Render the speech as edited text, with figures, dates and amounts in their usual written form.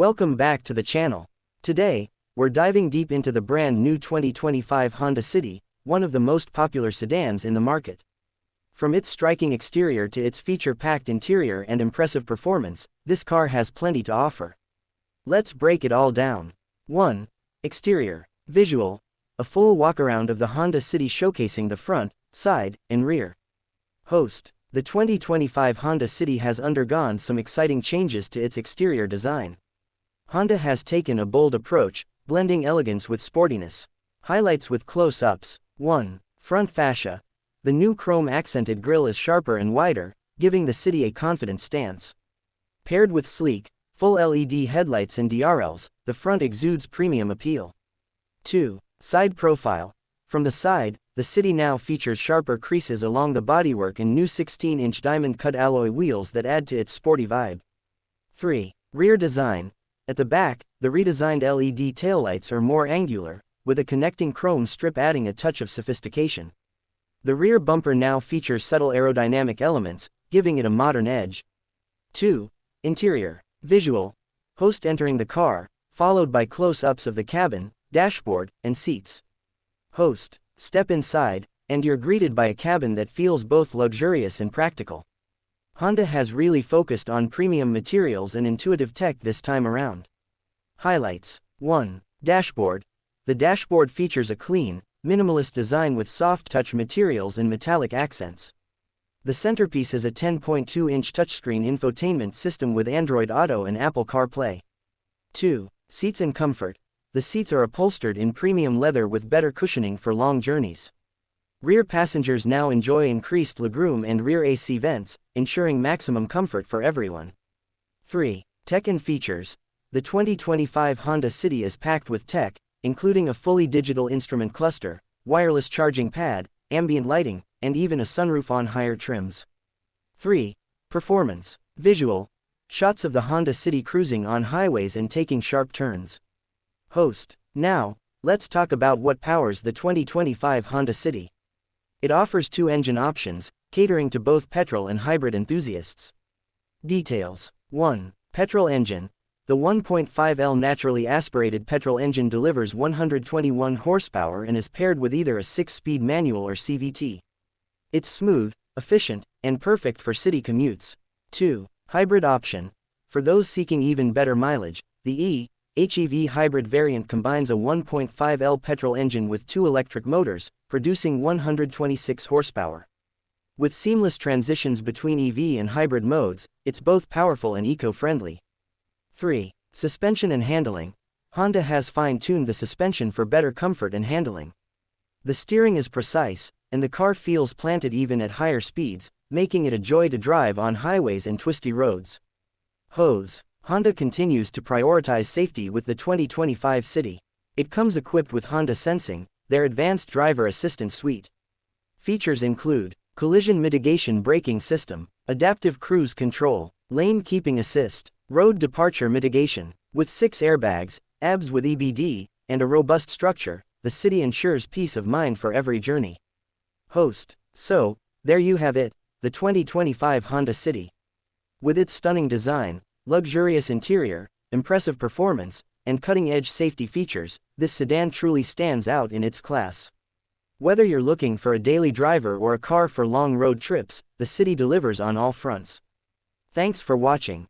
Welcome back to the channel. Today, we're diving deep into the brand new 2025 Honda City, one of the most popular sedans in the market. From its striking exterior to its feature-packed interior and impressive performance, this car has plenty to offer. Let's break it all down. 1. Exterior. Visual. A full walkaround of the Honda City showcasing the front, side, and rear. Host. The 2025 Honda City has undergone some exciting changes to its exterior design. Honda has taken a bold approach, blending elegance with sportiness. Highlights with close-ups. 1. Front fascia. The new chrome-accented grille is sharper and wider, giving the City a confident stance. Paired with sleek, full LED headlights and DRLs, the front exudes premium appeal. 2. Side profile. From the side, the City now features sharper creases along the bodywork and new 16-inch diamond-cut alloy wheels that add to its sporty vibe. 3. Rear design. At the back, the redesigned LED taillights are more angular, with a connecting chrome strip adding a touch of sophistication. The rear bumper now features subtle aerodynamic elements, giving it a modern edge. 2. Interior. Visual. Host entering the car, followed by close-ups of the cabin, dashboard, and seats. Host. Step inside, and you're greeted by a cabin that feels both luxurious and practical. Honda has really focused on premium materials and intuitive tech this time around. Highlights. 1. Dashboard. The dashboard features a clean, minimalist design with soft-touch materials and metallic accents. The centerpiece is a 10.2-inch touchscreen infotainment system with Android Auto and Apple CarPlay. 2. Seats and comfort. The seats are upholstered in premium leather with better cushioning for long journeys. Rear passengers now enjoy increased legroom and rear AC vents, ensuring maximum comfort for everyone. 3. Tech and features. The 2025 Honda City is packed with tech, including a fully digital instrument cluster, wireless charging pad, ambient lighting, and even a sunroof on higher trims. 3. Performance. Visual. Shots of the Honda City cruising on highways and taking sharp turns. Host. Now, let's talk about what powers the 2025 Honda City. It offers two engine options, catering to both petrol and hybrid enthusiasts. Details. 1. Petrol engine. The 1.5L naturally aspirated petrol engine delivers 121 horsepower and is paired with either a 6-speed manual or CVT. It's smooth, efficient, and perfect for city commutes. 2. Hybrid option. For those seeking even better mileage, the HEV hybrid variant combines a 1.5L petrol engine with two electric motors, producing 126 horsepower. With seamless transitions between EV and hybrid modes, it's both powerful and eco-friendly. 3. Suspension and handling. Honda has fine-tuned the suspension for better comfort and handling. The steering is precise, and the car feels planted even at higher speeds, making it a joy to drive on highways and twisty roads. Hose. Honda continues to prioritize safety with the 2025 City. It comes equipped with Honda Sensing, their advanced driver assistance suite. Features include Collision Mitigation Braking System, Adaptive Cruise Control, Lane Keeping Assist, Road Departure Mitigation. With 6 airbags, ABS with EBD, and a robust structure, the City ensures peace of mind for every journey. Host. So, there you have it, the 2025 Honda City. With its stunning design, luxurious interior, impressive performance, and cutting-edge safety features, this sedan truly stands out in its class. Whether you're looking for a daily driver or a car for long road trips, the City delivers on all fronts. Thanks for watching.